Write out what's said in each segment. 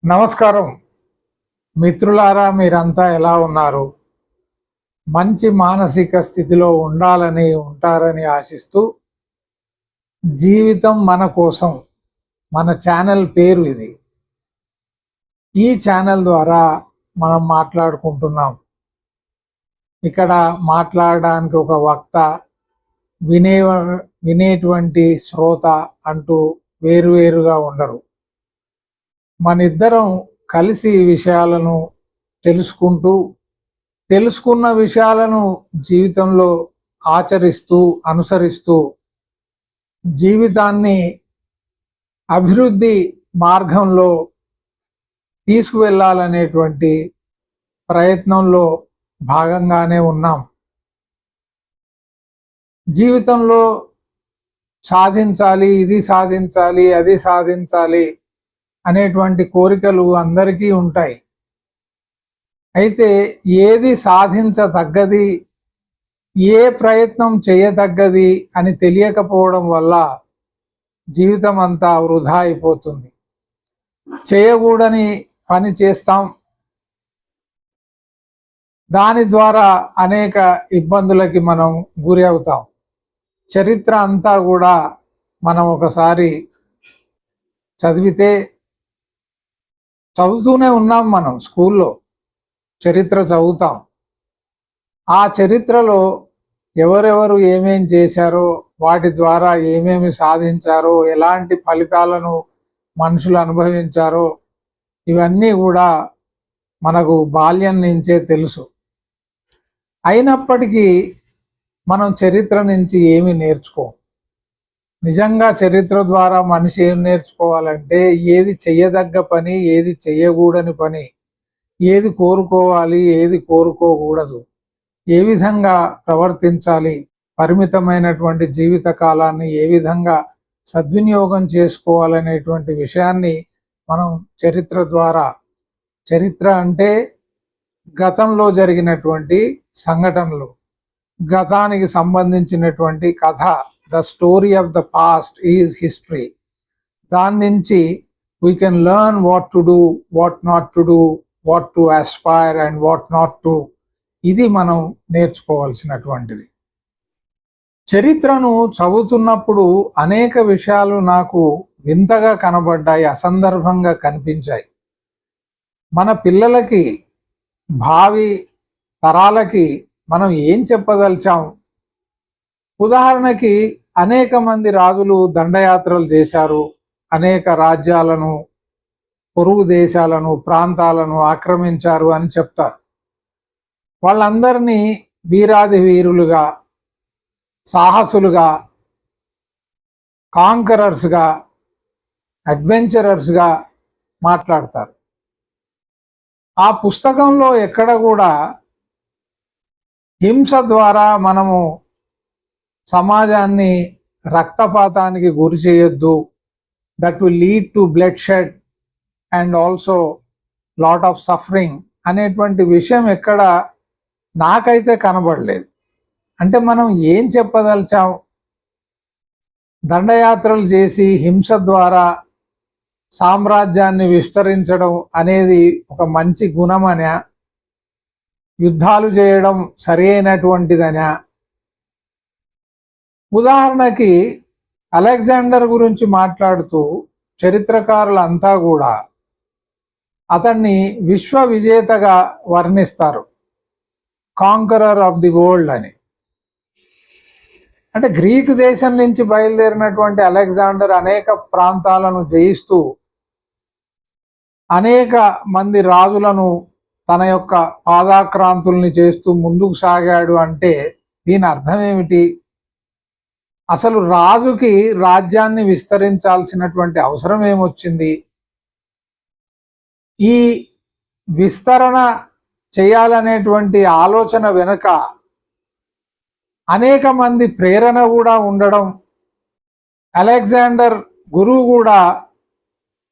నమస్కారం మిత్రులారా, మీరంతా ఎలా ఉన్నారు? మంచి మానసిక స్థితిలో ఉంటారని ఆశిస్తూ, జీవితం మన కోసం, మన ఛానల్ పేరు ఇది. ఈ ఛానల్ ద్వారా మనం మాట్లాడుకుంటున్నాం. ఇక్కడ మాట్లాడడానికి ఒక వక్త, వినేటువంటి శ్రోత అంటూ వేరువేరుగా ఉండరు. మనిద్దరం కలిసి ఈ విషయాలను తెలుసుకున్న విషయాలను జీవితంలో ఆచరిస్తూ అనుసరిస్తూ జీవితాన్ని అభివృద్ధి మార్గంలో తీసుకువెళ్ళాలనేటువంటి ప్రయత్నంలో భాగంగానే ఉన్నాం. జీవితంలో సాధించాలి, ఇది సాధించాలి, అది సాధించాలి అనేటువంటి కోరికలు అందరికీ ఉంటాయి. అయితే ఏది సాధించతగ్గది, ఏ ప్రయత్నం చేయతగ్గది అని తెలియకపోవడం వల్ల జీవితం అంతా వృధా అయిపోతుంది. చేయకూడని పని చేస్తాం, దాని ద్వారా అనేక ఇబ్బందులకి మనం గురి అవుతాం. చరిత్ర అంతా కూడా మనం ఒకసారి చదువుతూనే ఉన్నాం. మనం స్కూల్లో చరిత్ర చదువుతాం. ఆ చరిత్రలో ఎవరెవరు ఏమేం చేశారో, వాటి ద్వారా ఏమేమి సాధించారో, ఎలాంటి ఫలితాలను మనుషులు అనుభవించారో ఇవన్నీ కూడా మనకు బాల్యం నుంచే తెలుసు. అయినప్పటికీ మనం చరిత్ర నుంచి ఏమి నేర్చుకోం. నిజంగా చరిత్ర ద్వారా మనిషి ఏం నేర్చుకోవాలంటే, ఏది చెయ్యదగ్గ పని, ఏది చెయ్యకూడని పని, ఏది కోరుకోవాలి, ఏది కోరుకోకూడదు, ఏ విధంగా ప్రవర్తించాలి, పరిమితమైనటువంటి జీవిత కాలాన్ని ఏ విధంగా సద్వినియోగం చేసుకోవాలనేటువంటి విషయాన్ని మనం చరిత్ర ద్వారా, చరిత్ర అంటే గతంలో జరిగినటువంటి సంఘటనలు, గతానికి సంబంధించినటువంటి కథ, the story of the past is history. దాని నుంచి we can learn what to do, what not to do, what to aspire and what not to. ఇది మనం నేర్చుకోవాల్సినటువంటిది. చరిత్రను చదువుతున్నప్పుడు అనేక విషయాలు నాకు వింతగా కనబడ్డాయి, అసందర్భంగా కనిపించాయి. మన పిల్లలకి, భావి తరాలకి మనం ఏం చెప్పదలిచాం? ఉదాహరణకి అనేక మంది రాజులు దండయాత్రలు చేశారు, అనేక రాజ్యాలను, పొరుగు దేశాలను, ప్రాంతాలను ఆక్రమించారు అని చెప్తారు. వాళ్ళందరినీ వీరాది వీరులుగా, సాహసులుగా, కాంకరర్స్గా, అడ్వెంచరర్స్గా మాట్లాడతారు. ఆ పుస్తకంలో ఎక్కడ కూడా హింస ద్వారా మనము సమాజాన్ని రక్తపాతానికి గురి చేయొద్దు, that will lead to blood shed and also lot of suffering అనేటువంటి విషయం ఎక్కడ నాకైతే కనబడలేదు. అంటే మనం ఏం చెప్పదలిచాం? దండయాత్రలు చేసి హింస ద్వారా సామ్రాజ్యాన్ని విస్తరించడం అనేది ఒక మంచి గుణమనా? యుద్ధాలు చేయడం సరి అయినటువంటిదనా? ఉదాహరణకి అలెగ్జాండర్ గురించి మాట్లాడుతూ చరిత్రకారులంతా కూడా అతన్ని విశ్వ విజేతగా వర్ణిస్తారు, కాంకరర్ ఆఫ్ ది వరల్డ్ అని. అంటే గ్రీకు దేశం నుంచి బయలుదేరినటువంటి అలెగ్జాండర్ అనేక ప్రాంతాలను జయిస్తూ అనేక మంది రాజులను తన యొక్క పాదాక్రాంతుల్ని చేస్తూ ముందుకు సాగాడు అంటే దీని అర్థం ఏమిటి? అసలు రాజుకి రాజ్యాన్ని విస్తరించాల్సినటువంటి అవసరం ఏమొచ్చింది? ఈ విస్తరణ చేయాలనేటువంటి ఆలోచన వెనుక అనేక మంది ప్రేరణ కూడా ఉండడం, అలెగ్జాండర్ గురువు కూడా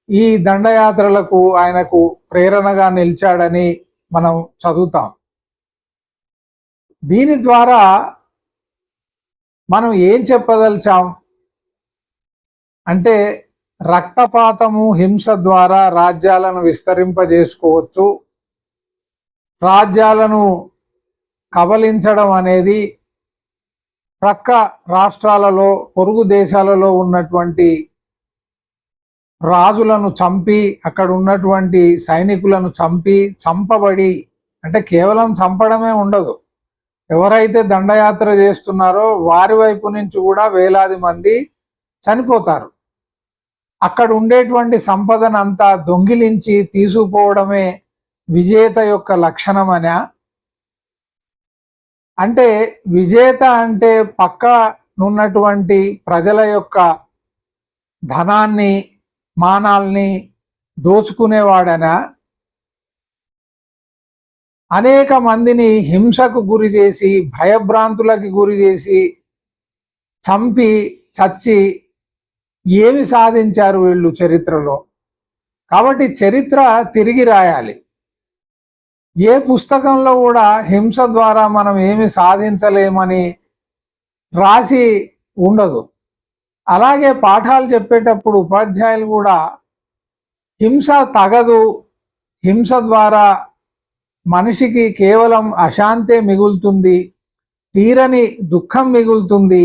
ఈ దండయాత్రలకు ఆయనకు ప్రేరణగా నిలిచాడని మనం చదువుతాం. దీని ద్వారా మనం ఏం చెప్పదలిచాం అంటే, రక్తపాతము హింస ద్వారా రాజ్యాలను విస్తరింపజేసుకోవచ్చు. రాజ్యాలను కబలించడం అనేది ప్రక్క రాష్ట్రాలలో పొరుగు దేశాలలో ఉన్నటువంటి రాజులను చంపి అక్కడ ఉన్నటువంటి సైనికులను చంపబడి, అంటే కేవలం చంపడమే ఉండదు, ఎవరైతే దండయాత్ర చేస్తున్నారో వారి వైపు నుంచి కూడా వేలాది మంది చనిపోతారు. అక్కడ ఉండేటువంటి సంపదనంతా దొంగిలించి తీసుకుపోవడమే విజేత యొక్క లక్షణమనా? అంటే విజేత అంటే పక్కనున్నటువంటి ప్రజల యొక్క ధనాన్ని మానాల్ని దోచుకునేవాడనా? అనేక మందిని హింసకు గురి చేసి భయభ్రాంతులకి గురి చేసి చంపి చచ్చి ఏమి సాధించారు వీళ్ళు చరిత్రలో? కాబట్టి చరిత్ర తిరిగి రాయాలి. ఏ పుస్తకంలో కూడా హింస ద్వారా మనం ఏమి సాధించలేమని రాసి ఉండదు. అలాగే పాఠాలు చెప్పేటప్పుడు ఉపాధ్యాయులు కూడా హింస తగదు, హింస ద్వారా మనిషికి కేవలం అశాంతే మిగులుతుంది, తీరని దుఃఖం మిగులుతుంది,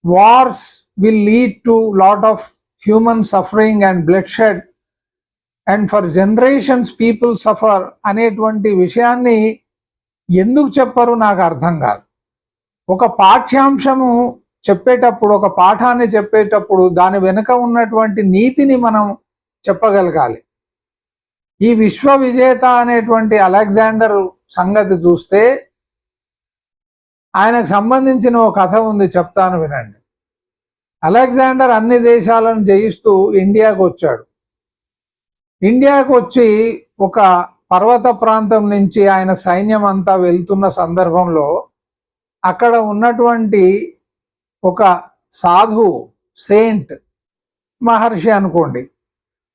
wars will lead to lot of human suffering and bloodshed and for generations people suffer అనేటువంటి విషయాన్ని ఎందుకు చెప్పరు నాకు అర్థం కాదు. ఒక పాఠ్యాంశము చెప్పేటప్పుడు, ఒక పాఠాన్ని చెప్పేటప్పుడు దాని వెనుక ఉన్నటువంటి నీతిని మనం చెప్పగలగాలి. ఈ విశ్వ విజేత అనేటువంటి అలెగ్జాండర్ సంగతి చూస్తే ఆయనకు సంబంధించిన ఒక కథ ఉంది, చెప్తాను వినండి. అలెగ్జాండర్ అన్ని దేశాలను జయిస్తూ ఇండియాకు వచ్చాడు. ఇండియాకు వచ్చి ఒక పర్వత ప్రాంతం నుంచి ఆయన సైన్యం అంతా వెళ్తున్న సందర్భంలో అక్కడ ఉన్నటువంటి ఒక సాధువు, సెయింట్, మహర్షి అనుకోండి,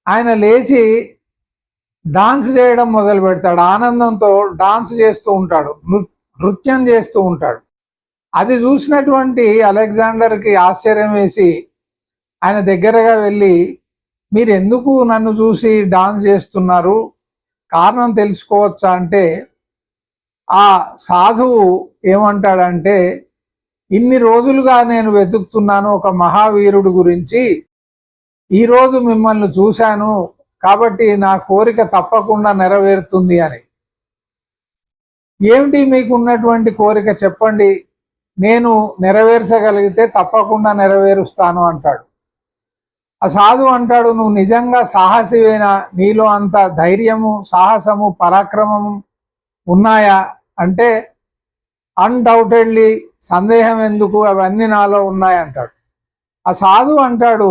ఆయన లేచి డాన్స్ చేయడం మొదలు పెడతాడు. ఆనందంతో డాన్స్ చేస్తూ ఉంటాడు, నృత్యం చేస్తూ ఉంటాడు. అది చూసినటువంటి అలెగ్జాండర్కి ఆశ్చర్యం వేసి ఆయన దగ్గరగా వెళ్ళి, మీరు ఎందుకు నన్ను చూసి డాన్స్ చేస్తున్నారు, కారణం తెలుసుకోవచ్చా అంటే, ఆ సాధువు ఏమంటాడంటే, ఇన్ని రోజులుగా నేను వెతుకుతున్నాను ఒక మహావీరుడు గురించి, ఈరోజు మిమ్మల్ని చూశాను కాబట్టి నా కోరిక తప్పకుండా నెరవేరుతుంది అని. ఏమిటి మీకున్నటువంటి కోరిక చెప్పండి, నేను నెరవేర్చగలిగితే తప్పకుండా నెరవేరుస్తాను అంటాడు. ఆ సాధువు అంటాడు, నువ్వు నిజంగా సాహసివేనా, నీలో అంత ధైర్యము, సాహసము, పరాక్రమము ఉన్నాయా అంటే, అన్డౌటెడ్లీ, సందేహం ఎందుకు, అవన్నీ నాలో ఉన్నాయంటాడు. ఆ సాధువు అంటాడు,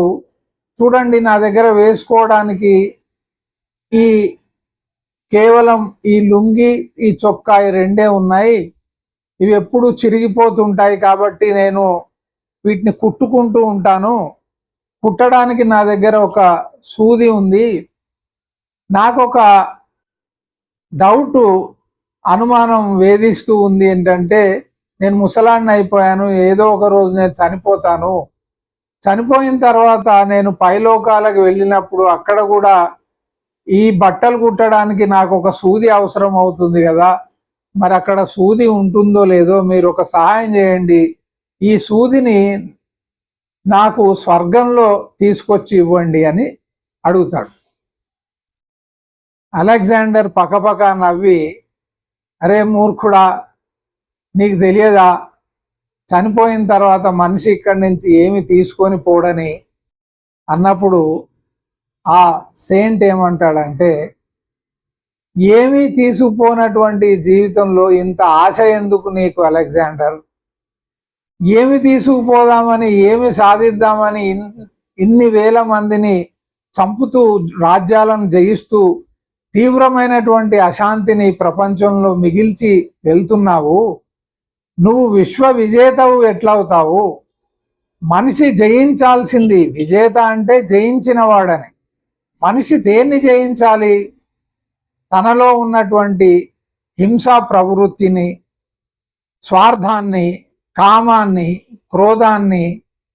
చూడండి నా దగ్గర వేసుకోవడానికి ఈ కేవలం ఈ లుంగి, ఈ చొక్కా, ఈ రెండే ఉన్నాయి, ఇవి ఎప్పుడు చిరిగిపోతుంటాయి కాబట్టి నేను వీటిని కుట్టుకుంటూ ఉంటాను, కుట్టడానికి నా దగ్గర ఒక సూది ఉంది, నాకు ఒక డౌటు, అనుమానం వేధిస్తూ ఉంది ఏంటంటే, నేను ముసలాన్ని అయిపోయాను, ఏదో ఒక రోజు నేను చనిపోతాను, చనిపోయిన తర్వాత నేను పైలోకాలకు వెళ్ళినప్పుడు అక్కడ కూడా ఈ బట్టలు కుట్టడానికి నాకు ఒక సూది అవసరం అవుతుంది కదా, మరి అక్కడ సూది ఉంటుందో లేదో మీరు ఒక సహాయం చేయండి, ఈ సూదిని నాకు స్వర్గంలో తీసుకొచ్చి ఇవ్వండి అని అడుగుతాడు. అలెగ్జాండర్ పకపక నవ్వి, అరే మూర్ఖుడా, నీకు తెలియదా, చనిపోయిన తర్వాత మనిషి ఇక్కడి నుంచి ఏమి తీసుకొని పోడని అన్నప్పుడు ఆ సెయింట్ ఏమంటాడంటే, ఏమీ తీసుకుపోనటువంటి జీవితంలో ఇంత ఆశ ఎందుకు నీకు అలెగ్జాండర్, ఏమి తీసుకుపోదామని, ఏమి సాధిద్దామని ఇన్ని వేల మందిని చంపుతూ రాజ్యాలను జయిస్తూ తీవ్రమైనటువంటి అశాంతిని ప్రపంచంలో మిగిల్చి వెళ్తున్నావు, నువ్వు విశ్వ విజేతవు ఎట్లవుతావు? మనిషి జయించాల్సింది, విజేత అంటే జయించిన వాడని. మనిషి దేన్ని జయించాలి? తనలో ఉన్నటువంటి హింసా ప్రవృత్తిని, స్వార్థాన్ని, కామాన్ని, క్రోధాన్ని,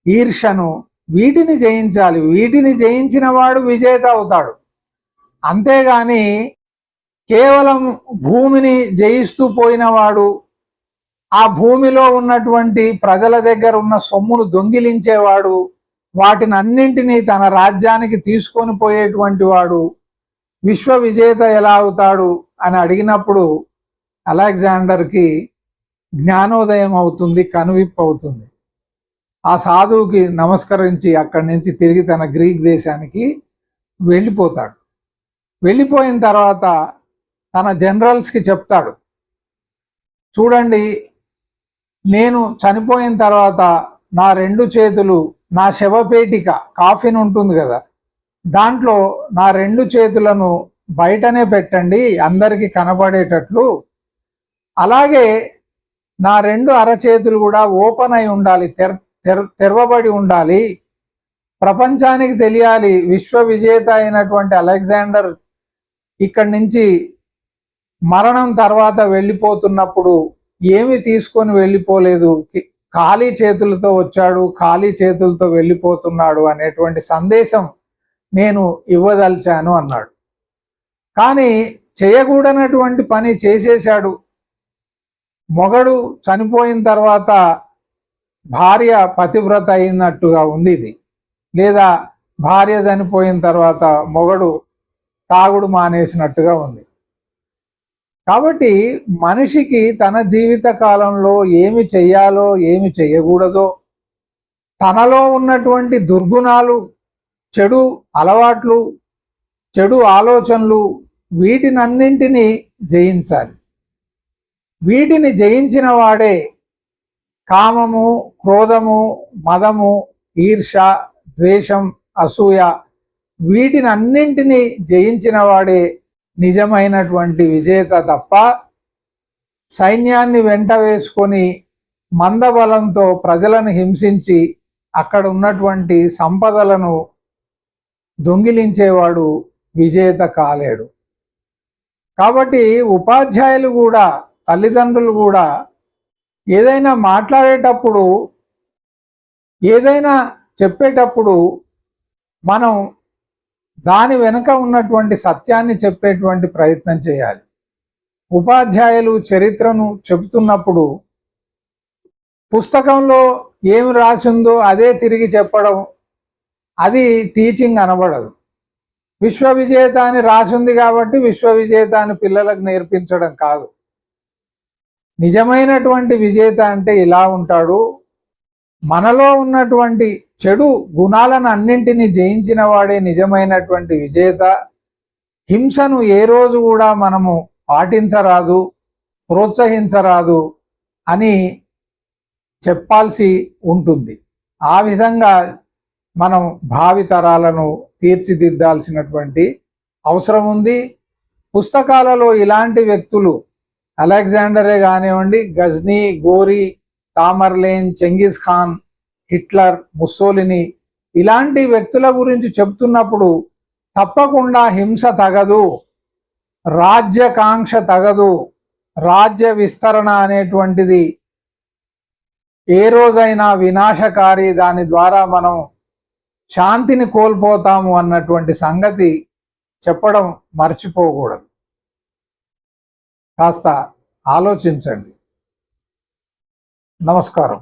ఈర్షను, వీటిని జయించాలి. వీటిని జయించిన వాడు విజేత అవుతాడు. అంతేగాని కేవలం భూమిని జయిస్తూ పోయినవాడు, ఆ భూమిలో ఉన్నటువంటి ప్రజల దగ్గర ఉన్న సొమ్మును దొంగిలించేవాడు, వాటిని అన్నింటినీ తన రాజ్యానికి తీసుకొని పోయేటువంటి వాడు విశ్వ విజేత ఎలా అవుతాడు అని అడిగినప్పుడు అలెగ్జాండర్కి జ్ఞానోదయం అవుతుంది, కనువిప్పు అవుతుంది. ఆ సాధువుకి నమస్కరించి అక్కడి నుంచి తిరిగి తన గ్రీక్ దేశానికి వెళ్ళిపోతాడు. వెళ్ళిపోయిన తర్వాత తన జనరల్స్కి చెప్తాడు, చూడండి, నేను చనిపోయిన తర్వాత నా 2 చేతులు, నా శవపేటిక, కాఫిన్ ఉంటుంది కదా, దాంట్లో నా 2 చేతులను బయటనే పెట్టండి అందరికీ కనబడేటట్లు. అలాగే నా 2 అరచేతులు కూడా ఓపెన్ అయి ఉండాలి, తెరవబడి ఉండాలి. ప్రపంచానికి తెలియాలి విశ్వ విజేత అయినటువంటి అలెగ్జాండర్ ఇక్కడి నుంచి మరణం తర్వాత వెళ్ళిపోతున్నప్పుడు ఏమి తీసుకొని వెళ్ళిపోలేదు, ఖాళీ చేతులతో వచ్చాడు, ఖాళీ చేతులతో వెళ్ళిపోతున్నాడు అనేటువంటి సందేశం నేను ఇవ్వదలిచాను అన్నాడు. కానీ చేయకూడనటువంటి పని చేసేశాడు. మొగడు చనిపోయిన తర్వాత భార్య పతివ్రత అయినట్టుగా ఉంది ఇది, లేదా భార్య చనిపోయిన తర్వాత మొగడు తాగుడు మానేసినట్టుగా ఉంది. కాబట్టి మనిషికి తన జీవిత కాలంలో ఏమి చెయ్యాలో ఏమి చెయ్యకూడదో, తనలో ఉన్నటువంటి దుర్గుణాలు, చెడు అలవాట్లు, చెడు ఆలోచనలు, వీటినన్నింటినీ జయించాలి. వీటిని జయించిన వాడే కామము, క్రోధము, మదము, ఈర్ష, ద్వేషం, అసూయ, వీటినన్నింటినీ జయించిన వాడే నిజమైనటువంటి విజేత తప్ప సైన్యాన్ని వెంట వేసుకొని మందబలంతో ప్రజలను హింసించి అక్కడ ఉన్నటువంటి సంపదలను దొంగిలించేవాడు విజేత కాలేడు. కాబట్టి ఉపాధ్యాయులు కూడా, తల్లిదండ్రులు కూడా ఏదైనా మాట్లాడేటప్పుడు, ఏదైనా చెప్పేటప్పుడు మనం దాని వెనుక ఉన్నటువంటి సత్యాన్ని చెప్పేటువంటి ప్రయత్నం చేయాలి. ఉపాధ్యాయులు చరిత్రను చెబుతున్నప్పుడు పుస్తకంలో ఏమి రాసిందో అదే తిరిగి చెప్పడం, అది టీచింగ్ అనబడదు. విశ్వ విజేత అని రాసింది కాబట్టి విశ్వ విజేత అని పిల్లలకు నేర్పించడం కాదు. నిజమైనటువంటి విజేత అంటే ఇలా ఉంటాడు, మనలో ఉన్నటువంటి చెడు గుణాలను అన్నింటినీ జయించిన వాడే నిజమైనటువంటి విజేత. హింసను ఏ రోజు కూడా మనము పాటించరాదు, ప్రోత్సహించరాదు అని చెప్పాల్సి ఉంటుంది. ఆ విధంగా మనం భావితరాలను తీర్చిదిద్దాల్సినటువంటి అవసరం ఉంది. పుస్తకాలలో ఇలాంటి వ్యక్తులు, అలెగ్జాండరే కానివ్వండి, Ghazni, Ghori, Tamerlane, Genghis Khan, Hitler, Mussolini, ఇలాంటి వ్యక్తుల గురించి చెప్తున్నప్పుడు తప్పకుండా హింస తగదు, రాజ్యకాంక్ష తగదు, రాజ్య విస్తరణ అనేటువంటిది ఏ రోజైనా వినాశకారి, దాని ద్వారా మనం శాంతిని కోల్పోతాము అన్నటువంటి సంగతి చెప్పడం మర్చిపోకూడదు. కాస్త ఆలోచించండి. నమస్కారం.